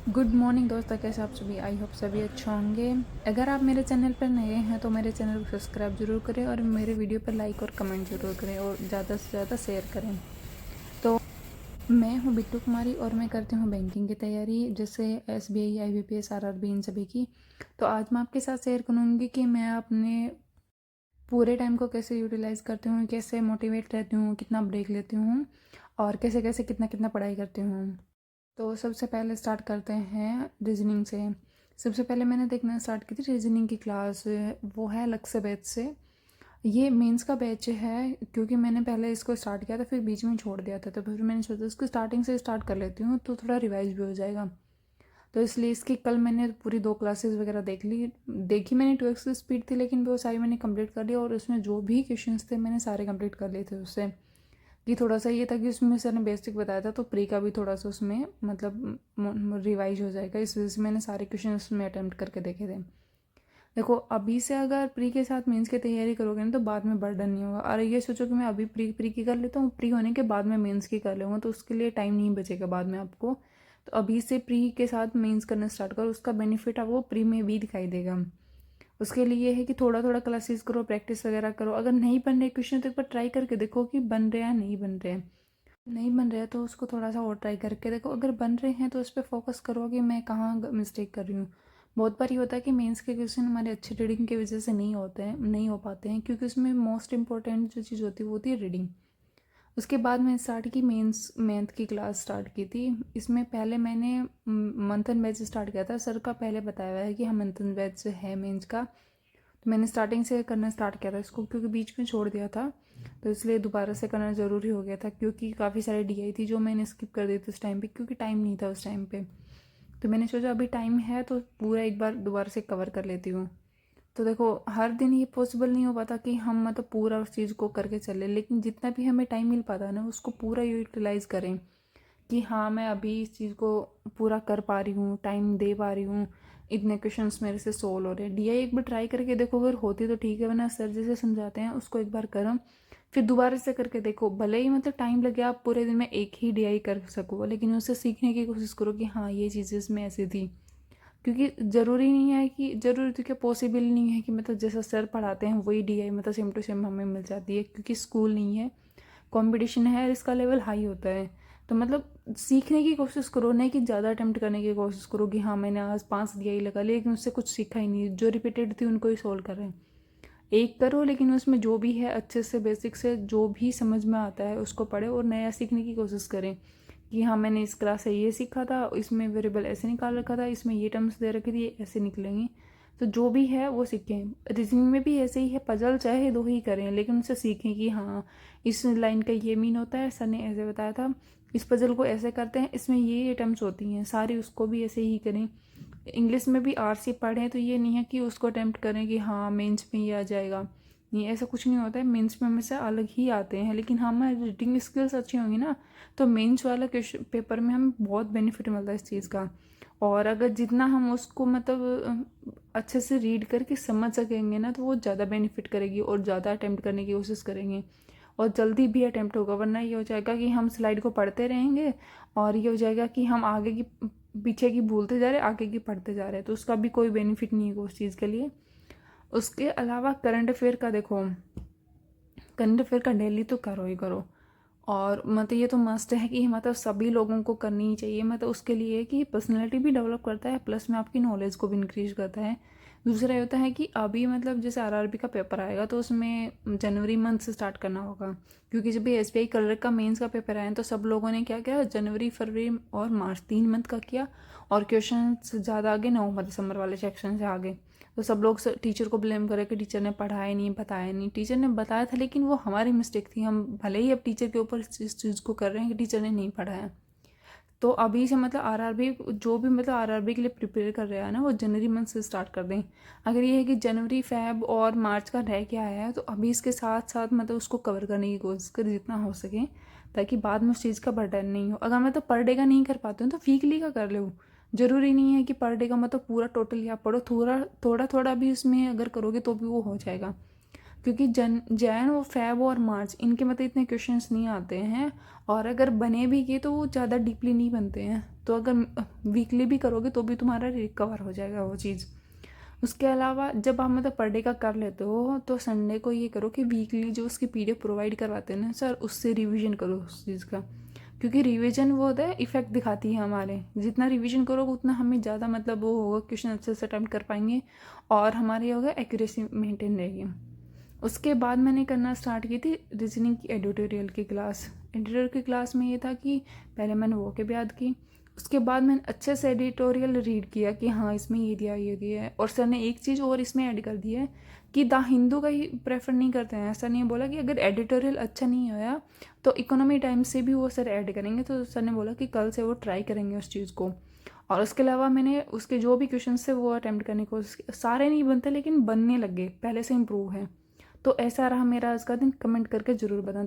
Good morning दोस्तों, कैसे आप सभी। आई होप सभी अच्छे होंगे। अगर आप मेरे चैनल पर नए हैं तो मेरे चैनल को सब्सक्राइब जरूर करें और मेरे वीडियो पर लाइक और कमेंट जरूर करें और ज़्यादा से ज़्यादा शेयर करें। तो मैं हूँ बिट्टू कुमारी और मैं करती हूँ बैंकिंग की तैयारी, जैसे SBI, IBPS, RRB, इन सभी की। तो आज मैं आपके साथ शेयर करूँगी कि मैं अपने पूरे टाइम को कैसे यूटिलाइज़ करती हूँ, कैसे मोटिवेट रहती हूँ, कितना ब्रेक लेती हूँ और कैसे कैसे कितना कितना पढ़ाई करती हूँ। तो सबसे पहले स्टार्ट करते हैं रीजनिंग से। सबसे पहले मैंने देखना स्टार्ट की थी रीजनिंग की क्लास, वो है अलग से बैच से। ये मेंस का बैच है, क्योंकि मैंने पहले इसको स्टार्ट किया था फिर बीच में छोड़ दिया था, तो फिर मैंने सोचा इसको स्टार्टिंग से स्टार्ट कर लेती हूँ तो थोड़ा रिवाइज भी हो जाएगा। तो इसलिए इसकी कल मैंने पूरी 2 क्लासेस वगैरह देखी मैंने 2x की स्पीड थी, लेकिन वो सारी मैंने कंप्लीट कर लिया और उसमें जो भी क्वेश्चंस थे मैंने सारे कंप्लीट कर लिए थे उससे। कि थोड़ा सा ये था कि उसमें सर ने बेसिक बताया था, तो प्री का भी थोड़ा सा उसमें मतलब रिवाइज हो जाएगा, इस वजह से मैंने सारे क्वेश्चन उसमें अटैम्प्ट करके देखे थे। देखो, अभी से अगर प्री के साथ मेंस की तैयारी करोगे ना तो बाद में बर्डन नहीं होगा। और ये सोचो कि मैं अभी प्री प्री की कर लेता हूँ, प्री होने के बाद में मेंस की कर लूँगा, तो उसके लिए टाइम नहीं बचेगा बाद में आपको। तो अभी से प्री के साथ मेंस करना स्टार्ट करो, उसका बेनिफिट आपको प्री में भी दिखाई देगा। उसके लिए है कि थोड़ा थोड़ा क्लासेस करो, प्रैक्टिस वगैरह करो। अगर नहीं बन रहे क्वेश्चन तो एक बार ट्राई करके देखो कि बन रहे हैं या नहीं बन रहे हैं। नहीं बन रहे हैं तो उसको थोड़ा सा और ट्राई करके देखो। अगर बन रहे हैं तो उस पर फोकस करो कि मैं कहाँ मिस्टेक कर रही हूँ। बहुत बार ये होता है कि मेंस के क्वेश्चन हमारे अच्छे रीडिंग की वजह से नहीं हो पाते हैं, क्योंकि उसमें मोस्ट इंपॉर्टेंट जो चीज़ होती है वो होती है रीडिंग। उसके बाद मैंने स्टार्ट की मेंस मैथ की क्लास स्टार्ट की थी। इसमें पहले मैंने मंथन बैच स्टार्ट किया था। सर का पहले बताया हुआ है कि हाँ मंथन बैच है मेंस का, तो मैंने स्टार्टिंग से करना स्टार्ट किया था इसको, क्योंकि बीच में छोड़ दिया था तो इसलिए दोबारा से करना ज़रूरी हो गया था, क्योंकि काफ़ी सारी DI थी जो मैंने स्किप कर दी थी उस टाइम पे, क्योंकि टाइम नहीं था उस टाइम पे। तो मैंने सोचा अभी टाइम है तो पूरा एक बार दोबारा से कवर कर लेती हूँ। तो देखो, हर दिन ये पॉसिबल नहीं हो पाता कि हम मतलब पूरा उस चीज़ को करके चले, लेकिन जितना भी हमें टाइम मिल पाता है ना उसको पूरा यूटिलाइज़ करें कि हाँ मैं अभी इस चीज़ को पूरा कर पा रही हूँ, टाइम दे पा रही हूँ, इतने क्वेश्चंस मेरे से सोल्व हो रहे हैं। DI एक बार ट्राई करके देखो, अगर होती तो ठीक है, वरना सर जैसे समझाते हैं उसको एक बार करो, फिर दोबारा से करके देखो। भले ही मतलब टाइम लगे, आप पूरे दिन में एक ही DI कर सको, लेकिन उससे सीखने की कोशिश करो कि हाँ ये चीज़ें इसमें ऐसी थी। क्योंकि ज़रूरी नहीं है कि ज़रूरी तो क्या पॉसिबल नहीं है कि मतलब जैसा सर पढ़ाते हैं वही DI मतलब सेम टू सेम हमें मिल जाती है, क्योंकि स्कूल नहीं है, कंपटीशन है, इसका लेवल हाई होता है। तो मतलब सीखने की कोशिश करो, नहीं कि ज़्यादा अटेम्प्ट करने की कोशिश करो कि हाँ मैंने आज 5 DI लगा लिया लेकिन उससे कुछ सीखा ही नहीं, जो रिपीटेड थी उनको ही सोल्व कर रहे हैं। एक करो लेकिन उसमें जो भी है अच्छे से बेसिक से जो भी समझ में आता है उसको पढ़े और नया सीखने की कोशिश करें कि हाँ मैंने इस क्लास से ये सीखा था, इसमें वेरिएबल ऐसे निकाल रखा था, इसमें ये टर्म्स दे रखी थी, ये ऐसे निकलेंगे। तो जो भी है वो सीखें। रीजनिंग में भी ऐसे ही है, पजल चाहे 2 ही करें लेकिन उनसे सीखें कि हाँ इस लाइन का ये मीन होता है, सर ने ऐसे बताया था, इस पजल को ऐसे करते हैं, इसमें ये टर्म्स होती हैं सारी, उसको भी ऐसे ही करें। इंग्लिश में भी RC पढ़ें तो ये नहीं है कि उसको अटैम्प्ट करें कि हाँ मेंस में ये आ जाएगा, नहीं ऐसा कुछ नहीं होता है। मेंस में हमेशा अलग ही आते हैं, लेकिन हाँ हमारी रीडिंग स्किल्स अच्छी होंगी ना तो मेंस वाला क्वेश्चन पेपर में हमें बहुत बेनिफिट मिलता है इस चीज़ का। और अगर जितना हम उसको मतलब अच्छे से रीड करके समझ सकेंगे ना तो वो ज़्यादा बेनिफिट करेगी और ज़्यादा अटैम्प्ट करने की कोशिश करेंगे और जल्दी भी अटैम्प्ट होगा। वरना ये हो जाएगा कि हम स्लाइड को पढ़ते रहेंगे और ये हो जाएगा कि हम आगे की पीछे की भूलते जा रहे हैं, आगे की पढ़ते जा रहे हैं, तो उसका भी कोई बेनिफिट नहीं है उस चीज़ के लिए। उसके अलावा करंट अफेयर का देखो, करंट अफेयर का डेली तो करो ही करो। और मतलब ये तो मस्ट है कि मतलब सभी लोगों को करनी ही चाहिए। मतलब उसके लिए कि पर्सनैलिटी भी डेवलप करता है, प्लस में आपकी नॉलेज को भी इंक्रीज करता है। दूसरा ये होता है कि अभी मतलब जैसे RRB का पेपर आएगा तो उसमें जनवरी मंथ से स्टार्ट करना होगा, क्योंकि जब भी SBI क्लर्क का मेंस का पेपर आया तो सब लोगों ने क्या किया, जनवरी फरवरी और मार्च 3 मंथ का किया और क्वेश्चन ज़्यादा आगे नवंबर दिसंबर वाले सेक्शन से आगे। तो सब लोग टीचर को ब्लेम करे कि टीचर ने पढ़ाया नहीं, बताया नहीं। टीचर ने बताया था लेकिन वो हमारी मिस्टेक थी, हम भले ही अब टीचर के ऊपर इस चीज़ को कर रहे हैं कि टीचर ने नहीं पढ़ाया। तो अभी से मतलब RRB जो भी मतलब RRB के लिए प्रिपेयर कर रहा है ना वो जनवरी मंथ से स्टार्ट कर दें। अगर ये है कि जनवरी फेब और मार्च का रह के आया है तो अभी इसके साथ साथ मतलब उसको कवर करने की कोशिश करें जितना हो सके, ताकि बाद में उस चीज़ का बर्डन नहीं हो। अगर मतलब पर डे का नहीं कर पाते हो तो वीकली का कर लो। ज़रूरी नहीं है कि पर डे का मतलब पूरा टोटल आप पढ़ो, थोड़ा थोड़ा थोड़ा भी उसमें अगर करोगे तो भी वो हो जाएगा। क्योंकि जैन और फेब और मार्च इनके मतलब इतने क्वेश्चंस नहीं आते हैं, और अगर बने भी ये तो वो ज़्यादा डीपली नहीं बनते हैं। तो अगर वीकली भी करोगे तो भी तुम्हारा रिकवर हो जाएगा वो चीज़। उसके अलावा जब आप मतलब पर डे का कर लेते हो तो संडे को ये करो कि वीकली जो उसकी पीडीएफ प्रोवाइड करवाते हैं ना सर, उससे रिवीजन करो उस चीज़ का, क्योंकि रिवीजन वो होता है इफेक्ट दिखाती है हमारे। जितना रिवीजन करोगे उतना हमें ज़्यादा मतलब वो होगा, क्वेश्चन अच्छे से अटेम्प्ट कर पाएंगे और हमारी होगा एक्यूरेसी मेंटेन रहेगी। उसके बाद मैंने करना स्टार्ट की थी रीजनिंग की एडिटोरियल की क्लास। एडिटोरियल की क्लास में ये था कि पहले मैंने वो के याद की, उसके बाद मैंने अच्छे से एडिटोरियल रीड किया कि हाँ इसमें ये दिया है। और सर ने एक चीज़ और इसमें ऐड कर दी है कि द हिंदू का ही प्रेफर नहीं करते हैं। सर ने बोला कि अगर एडिटोरियल अच्छा नहीं आया तो इकोनॉमी टाइम्स से भी वो सर ऐड करेंगे। तो सर ने बोला कि कल से वो ट्राई करेंगे उस चीज़ को। और उसके अलावा मैंने उसके जो भी क्वेश्चन थे वो अटैम्प्ट करने की कोशिश की। सारे नहीं बनते लेकिन बनने लगे, पहले से इम्प्रूव है। तो ऐसा रहा मेरा आज का दिन। कमेंट करके ज़रूर बताना।